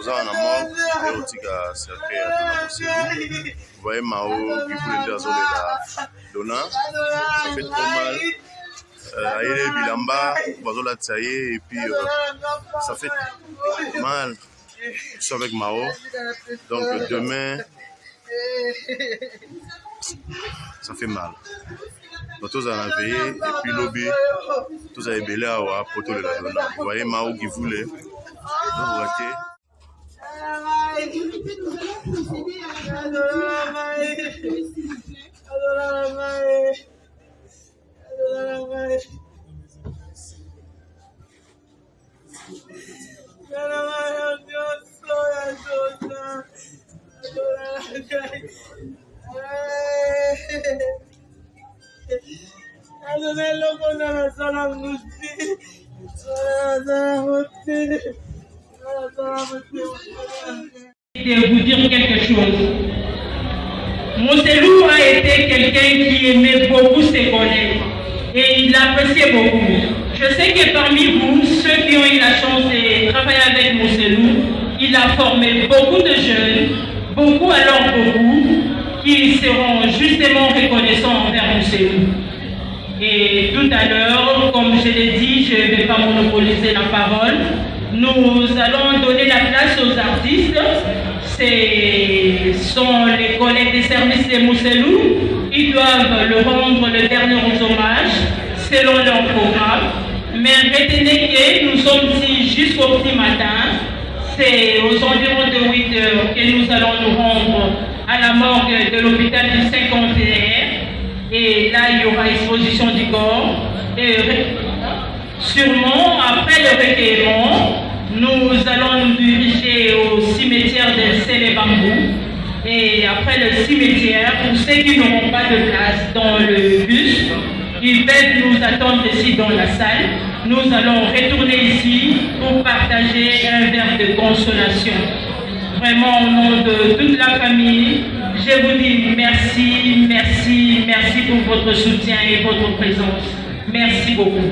Toza na mort et otika cercueil ya Dona Moselou. Vous voyez Mao qui voulait dire la Dona, ça fait trop mal. Aïe Bilamba, Bazola Tsaye et puis ça fait mal. Je suis avec Mao. Donc demain, ça fait mal. Donc tous en veillé et puis lobby, tous avez belé à poto de la Dona. Vous voyez Mao qui voulait. Donc vous voyez. De vous dire quelque chose. Moselou a été quelqu'un qui aimait beaucoup ses collègues et il l'appréciait beaucoup. Je sais que parmi vous, ceux qui ont eu la chance de travailler avec Moselou, il a formé beaucoup de jeunes, beaucoup alors beaucoup, qui seront justement reconnaissants envers Moselou. Et tout à l'heure, comme je l'ai dit, je ne vais pas monopoliser la parole. Nous allons donner la place aux artistes. Ce sont les collègues des services de Moselou. Ils doivent le rendre le dernier hommage selon leur programme. Mais retenez que nous sommes ici jusqu'au petit matin. C'est aux environs de 8 heures que nous allons nous rendre à la morgue de l'hôpital du 51. Et là, il y aura exposition du corps. Et sûrement, après le recueillement, nous allons nous diriger au cimetière de Sélé-Bambou. Et après le cimetière, pour ceux qui n'auront pas de place dans le bus, ils peuvent nous attendre ici dans la salle. Nous allons retourner ici pour partager un verre de consolation. Vraiment, au nom de toute la famille, je vous dis merci, merci, merci pour votre soutien et votre présence. Merci beaucoup.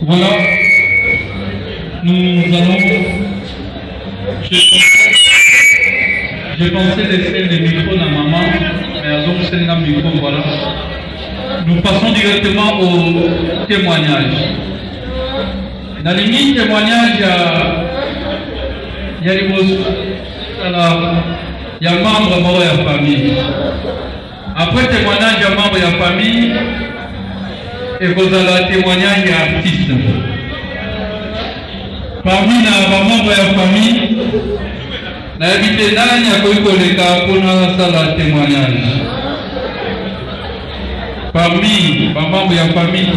Voilà, nous allons, j'ai pensé laisser le micro à maman, mais donc c'est un micro, voilà. Nous passons directement au témoignage. Dans les mille témoignages, il y a membre de la famille. Après témoignage, il y a membre de la famille. Et vous allez témoignage d'artistes. Parmi les membres de la famille, l'invité d'Anne a connu le cas pour la salle de témoignage. Parmi les membres de la famille,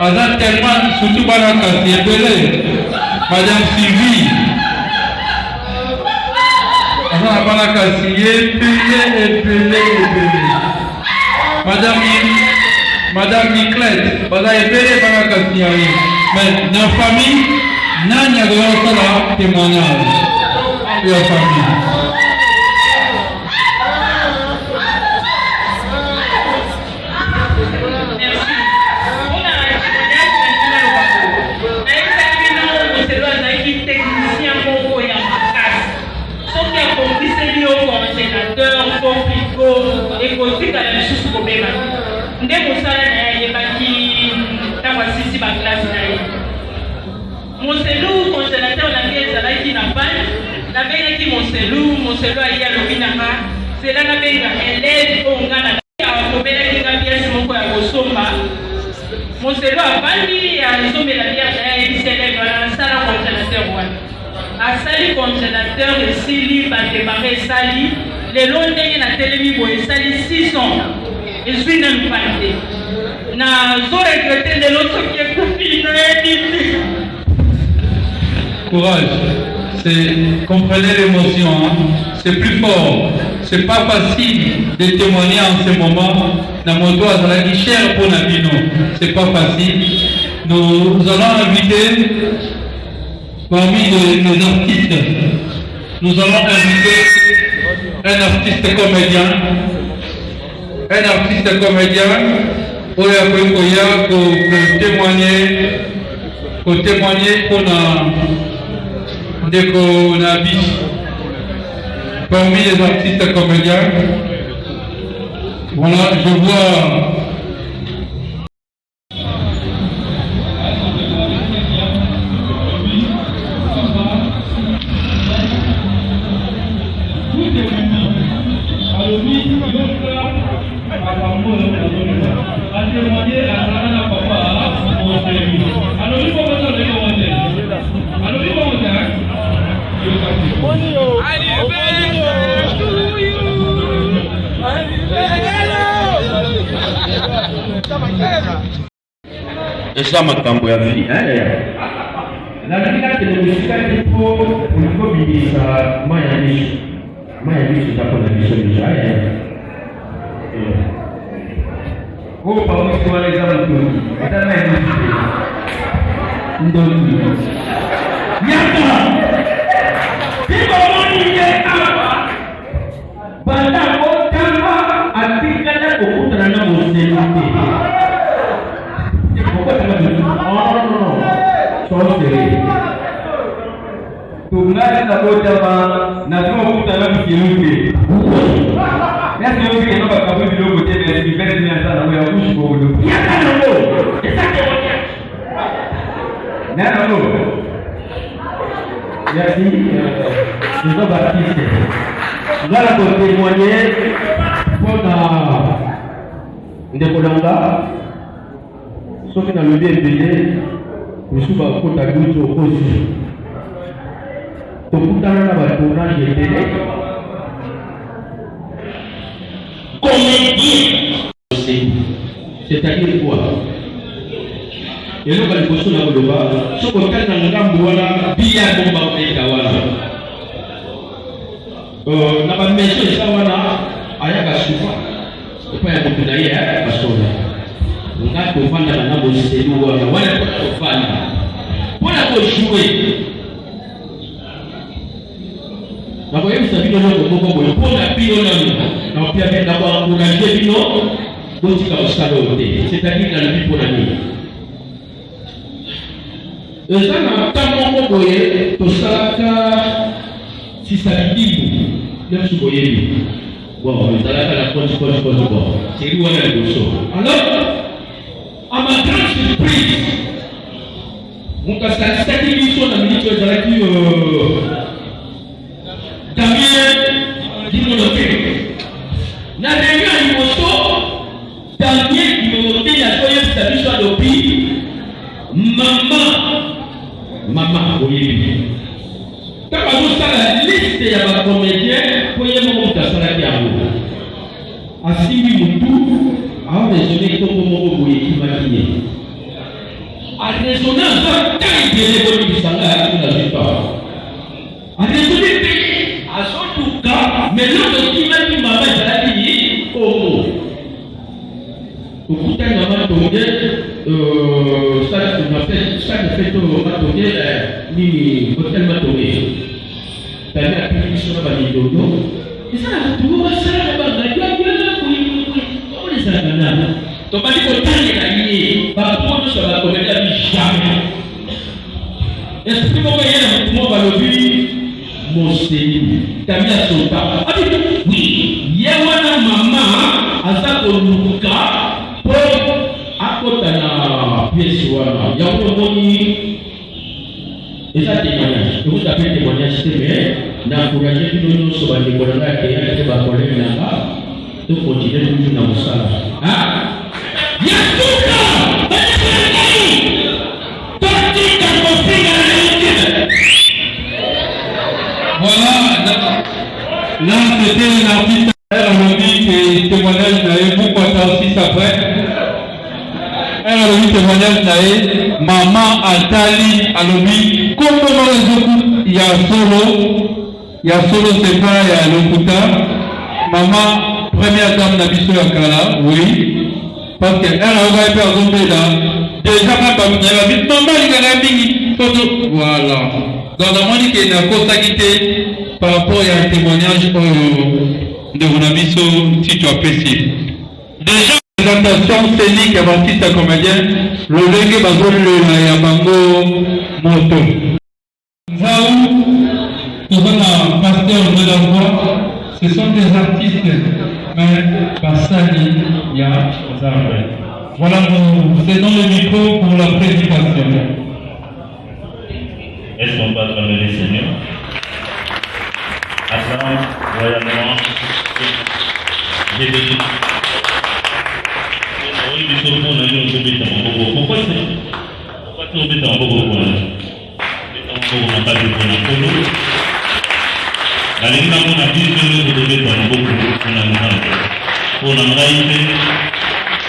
Azat tellement, surtout Baraka, c'est belé, Madame Sylvie. Azat Baraka, c'est épelé. Madame Niclette, vous avez épelé Baraka, mais dans la famille, Nani a donné un témoignage de la famille. Et aussi dans la chose pour mes mains. Nous avons ça et bâti dans la six classe. Moselou, congélateur, la pièce qui n'a pas. La veille qui Moselou a eu à l'opinara. C'est là la veille élève au Ghana. A combien de pièces mon quoi au Somba. Moselou a bandi à sommer la pièce et s'élève à la salle congélateur. À salle congélateur, le Sili va démarrer Sali. Les longs derniers na télémi boy sali 6 ans et je suis dans parti na zo regretter de l'autre qui est confiné. Courage, comprenez l'émotion, hein? C'est plus fort, c'est pas facile de témoigner en ce moment. Na moto azala qui cher pour Nabino, c'est pas facile. Nous allons inviter parmi les artistes, nous allons inviter un artiste comédien, où il y a pour témoigner pour la vie. Parmi les artistes comédiens, voilà, je vois esa makambo ya vie nalingaki nokusikaki po olikobimisa maya miso ezakona biso deja oyo pamwisi wana eza motoki eza na emisi ndoni yaka tikomoni ye awa banda otanga atikala kokutana na moselu te. Tunggali na botama na tukuta na kiluke. Nasi yote kama kaburi kidogo tena ni best ni sana wewe usho huko. Yaka ndio. Esake wote. Nana no. Yaki ndio Baptiste. Ngala ko témoigner pona ndeko nanga. Soki na lobi ebele kusuba kota duto okosi tokutana na batournage ebele comédien c'est-à-dire quoi eloko liboso na koloba soko otali na ngambo wana bia bomba koyeka wana na bameso eza wana ayaka sufa epai ya moto na ye basona nga tovanda na boselu wana wana mpona tovanda mpona kojue nakoyebisa bino noko moko boye mpona bino nano nakoencourage bino botika kosala oyo te c'est-à-dire nalobi mpona nini eza na ta moko boye tosalaka sisalidibu nesu boyebi bon ezalaka na bon seri wana liboso alors à ma grande surprise, mon castaliste qui dit son ami qui est Damien Dimonoté. Na dernière émotion, Damien Dimonoté a fait un service à l'OPI. Maman, oui. Quand on a la liste, il y a un comédien, pour y avoir mon castaliste à vous. Asimi Moutou. A raisonné comme mon boye qui m'a dit. A raisonné en tant que l'école du salaire de la victoire. A raisonné à son tout cas, mais l'autre qui m'a dit ma mère a dit oh. Au bout d'un moment tombé, ça ne fait pas tomber, ni hôtel m'a tombé. T'as mis la publication dans la vidéo. Et ça, tout le monde va se faire la bague. Donc, pas dit qu'on t'a gagné, par contre, ça va commettre la vie jamais. Est-ce que vous voyez le va le vivre? Mon Seigneur, t'as mis à son temps. Oui, il y a une maman, à sa coluca, pour à côté de la pièce. Il y a un moment, et ça témoignage. Et vous appelez témoignage, c'est bien. N'encouragez plus nous sur la décollage qui est va coller là-bas. De continuer toujours dans le salon. Hein? Yasuka! Voilà, là c'était l'artiste. Elle a dit que témoignage n'avait beaucoup aussi après. Elle a dit témoignage n'avait maman Atali Alobi. Comme dans les autres, il y a solo c'est pas, il y a Lokuta. Maman, première dame d'Abisso Yakala, oui. Parce qu'elle a envoyé personne là. Déjà, quand elle a dit, maman, il y a un voilà. Donc, on dit qu'il y a une cause par rapport à un témoignage de Ronabiso Tito Apesi. Déjà, la présentation scénique et artiste comédien, le legue bazolo ya bango moto. Nzao, Tozana, pasteur de la voix, ce sont des artistes, mais Bassani, ya Zambé. Voilà, nous cédons le micro pour la prédication. Est-ce qu'on peut acclamer les seigneurs? Acclame royalement. J'ai dit. Pourquoi tu es en beaucoup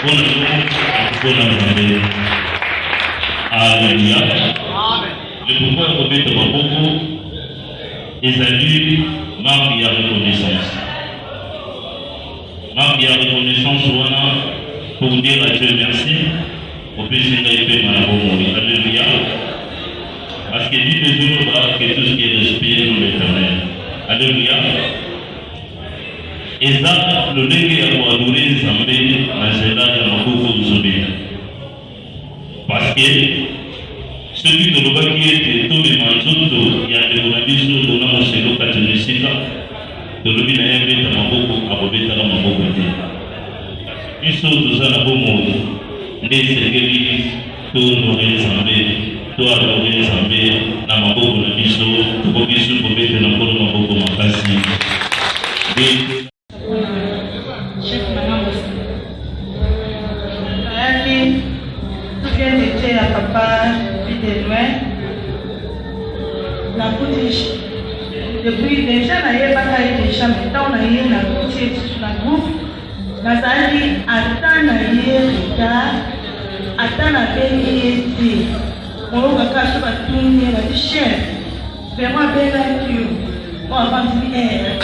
pour le pouvoir remettre en beaucoup et salut marque de reconnaissance. Marque de reconnaissance pour dire à Dieu merci au péché de la Alléluia. Parce que dit toujours que tout ce qui est respiré dans l'éternel. Alléluia. Et ça, le légué à quoi adorer Zambé, Angela, et Maboko Zobé. Parce que celui de l'Oba qui était tout le manzoto, il y a des Ronabiso, de l'Oba Selo Katonisika, de l'Obi Naembe, de Maboko, à Robeta, à Maboko. Biso, de Zanabomo, des Segeli, tout le Zambé, tout à l'Oré Zambé, na Maboko Nabiso, tout le Biso, pour mettre dans le Maboko Makasi. Chef Madame Ali, tout vient d'être à papa, puis de loin. La boutique, depuis déjà, la yébaka est déjà, maintenant on a eu la boutique sur la groupe. Nazali, attends la yébaka, attends la bénédiction. On va faire sur la tournée, la chef. Vraiment bien la Dieu. On va dire,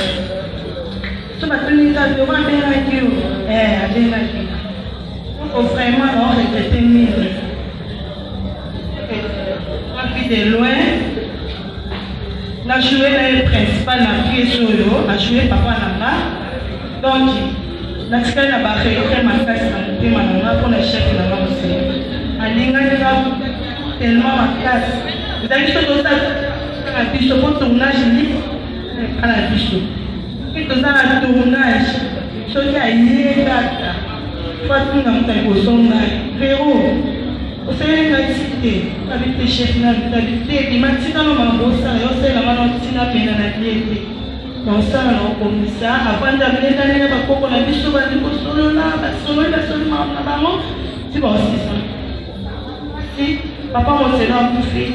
so batuni ka be wa be na kiu be na kiu o vraiment on regrette mille depuis de loin la joué la principal na pied solo a joué papa nanga donc la tika na ba regrette ma face na pe mananga pour le chef na ma aussi alinga ni tellement ma classe vous avez tout ça à biso pour tournage ni à la biso. Et tout ça, le tournage, ce qui a été fait, soit tout le monde a son véro. Vous savez, la cité, avec les chefs, l'habitude, les matinales, on m'a bossé, on sait la matinée, on a la clé. Donc, ça, on a comme ça, avant d'amener dans les bacons, on a vu souvent des personnes là, absolument, c'est bon, c'est ça. Si, papa, on s'est là, tout fait.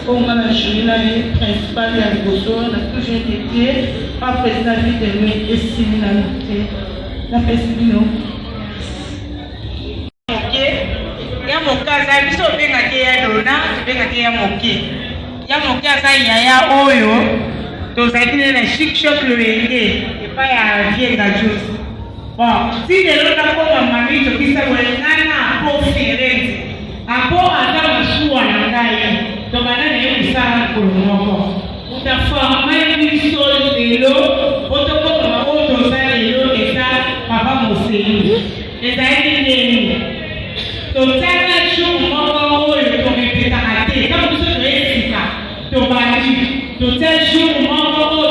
On a la journée principale de la Gosso, on a toujours été par président de lui et similarité. La présidente. Ok. Il y a mon cas, il y a mon cas, il y a mon cas, il y a mon cas, il y a Oyo. Donc, ça a été un chic choc le et pas à vieille gadjus. Bon, si les autres ont un mari, je dis ça, on a un peu ferré. Un peu à la choua, on a donc, on a eu ça pour le moment. On a formé une chose de l'eau, on a fait de l'eau et ça, papa m'a séduit. Et ça a été donc, ça a été un jour où on répète à la tête. Comme vous savez, c'est ça. Donc, ça a été un jour où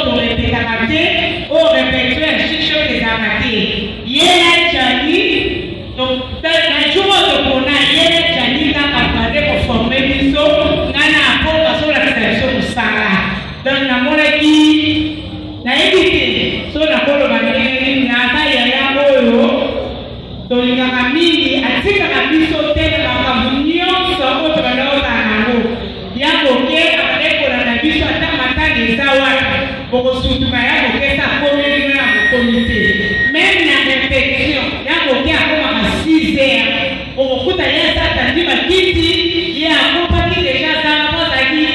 on répète à la tête, on répète à chaque chose de la tête. Il y a Jani, donc, ça a été un jour où on a Jani qui a parlé pour former une chose. Donc, na moleki na ebite so na kolo banene na ata ya oyo to linga mingi atika na biso tena na kamunyo so ko tobana nango yango ke abeko na biso ata matani sawa boko sutuka yango ke sa komeli na komite même na infection yango ke akoma ma 6 heures okuta yesa tandi makiti ya akopaki deja sana pozaki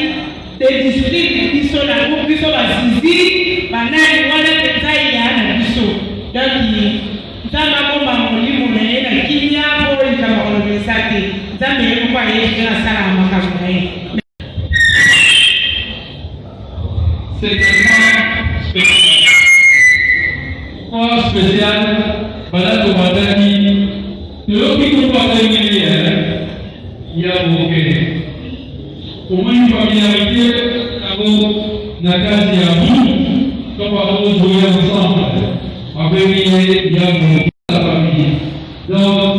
des districts qui sont là, qui sont assistés, maintenant, on a fait ça il y a un biseau. Donc, ça m'a dit, mon livre, il y a qui y a pour les camarades de ça, ça me dit, pourquoi il y a un salam à ma camarade. C'est force spéciale, pendant que Mataki, de l'autre qui ne peut pas venir, il y a aucun. Au moins une familiarité, dans la case, il y a vous, comme par rapport jouer ensemble. Après, il y a la famille. Donc,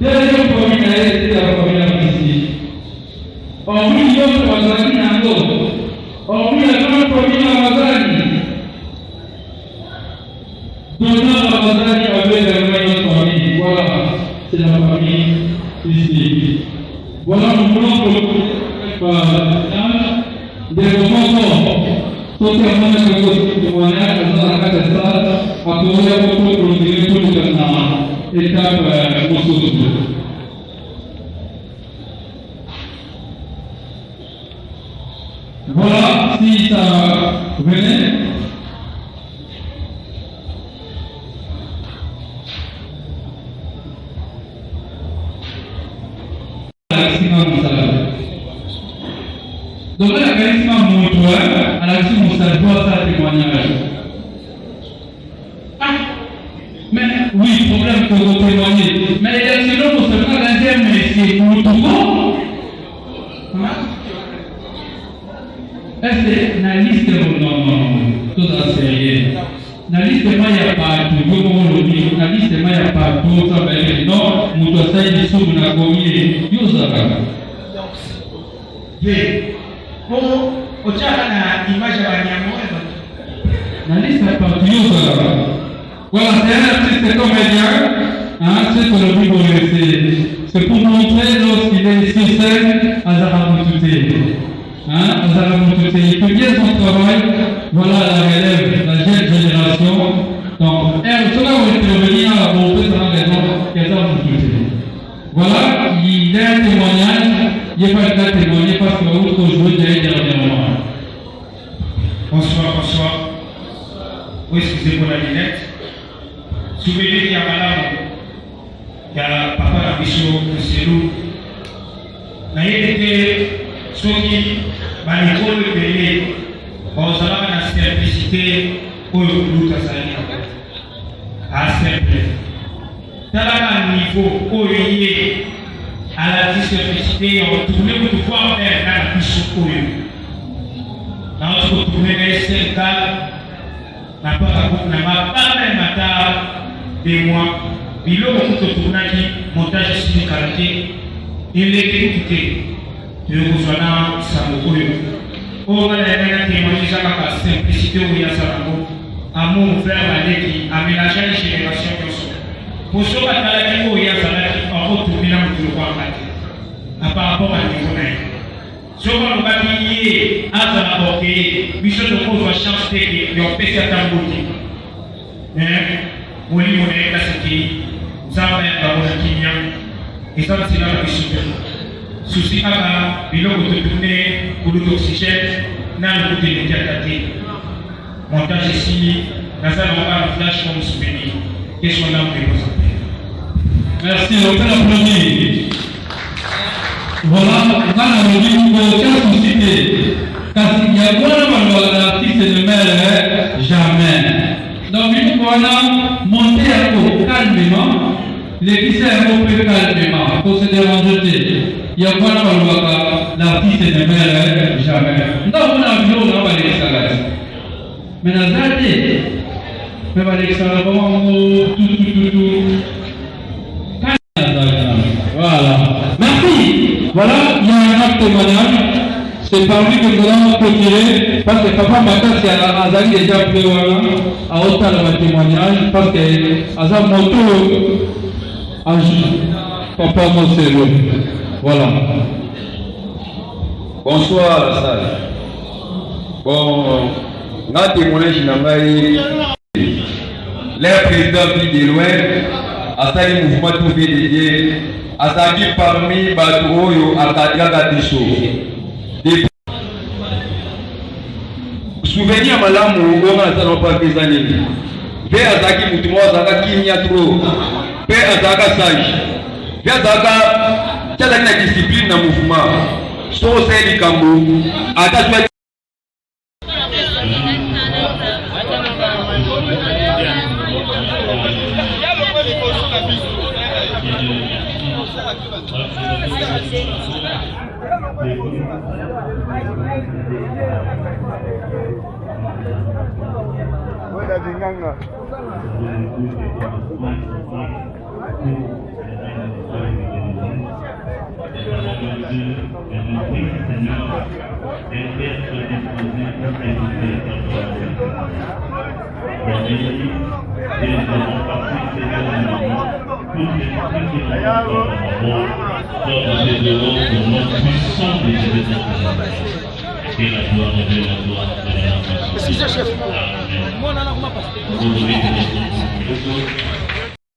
deuxième famille, c'était la famille ici. En plus, il y a une famille en haut. En plus, il y a une famille en Mazani. Donnant la Mazani avec la meilleure famille. Voilà, c'est la famille ici. Voilà, nous voulons que des moments totalement de témoignage dans la case de ça, à pouvoir continuer tout le temps, étape Moussousou. Voilà, si ça venait. Donc là, il y a un moteur à l'action de sa doit faire témoignage. Ah, mais oui, problème que vous témoignez. Mais l'élection, vous ne pas gagner, mais c'est pour tout le monde. Est-ce que la liste non, tout ça c'est rien. La liste, il n'y a pas tout. La liste, il n'y a pas tout. Ça veut dire non, nous devons essayer de sauver la commune. Bon, au tchèque, on a l'image de la la liste est partie. Voilà, c'est un artiste comédien. C'est pour le but c'est pour montrer lorsqu'il est sur scène à Zaramoutouté. Il fait bien son travail. Voilà la relève, la jeune génération. Donc, cela va intervenir à montrer sa raison qu'elle a voilà, il y a un témoignage. Il n'y a pas de témoigner parce que l'autre joueur dernièrement. Bonsoir. Oui, excusez-moi la lunette. Souvenez qu'il y a madame, il y a papa la mission, monsieur Lou. Il était ceux qui, dans l'école de Bélé, on a la simplicité pour le Lou Tassani. À simple. Dans le niveau où il est, à la simplicité, on tourne pour pouvoir faire la mission pour eux. Là, on se retrouve dans les 5 ans, n'a pas même à table des mois. Il a beaucoup de tournages, montage ici de qualité. Il est écouté. Je vous en ça me on va aller témoigner ça par la simplicité où il y a ça. Amour, frère, qui aménager les générations qui sont. Pour ce qui est où il y a ça, on va tourner là où tu vois par rapport à niveau. Ce qu'on va dire, à la portée, Michel de Rose va chanter et on peut certains beautés. Mais, mon livre est classique, ça va être la bonne qui et ça c'est là le super. Souci à la, il a tourner pour l'oxygène, n'a le côté de diatate. Montage ici, dans ça on va un flash comme souvenir. Qu'est-ce qu'on a présenté? Merci, on peut l'applaudir. Voilà, on a aucun souci. Parce qu'il y a vraiment l'artiste de mer, jamais. Donc, il faut monter un peu calmement, les qui un peu calmement, pour se déranger. Il y a vraiment l'artiste de mer, jamais. Donc, on a vu, on va aller s'arrêter. Mais dans la tête, on va aller s'arrêter, tout. Voilà. Merci. Voilà, il y a un autre témoignage. C'est parmi que nous allons retirer parce que Papa Makas a Azali déjà pris à autant de témoignage parce que Azam Moto a Papa Moselo. Voilà. Bonsoir, salle. Bon, n'a témoignage n'a pas eu. L'air président plus de loin, à ça le mouvement tout dédié. Azaki parmi Batoyo Akadiaga Tiso. Souvenir malamu on a ça pas des années. Pe Azaki mutumo Azaka kimia trop. Pe Azaka sage. Pe Azaka telle la discipline dans mouvement. So c'est du Kambo. Attention. Merci, chef.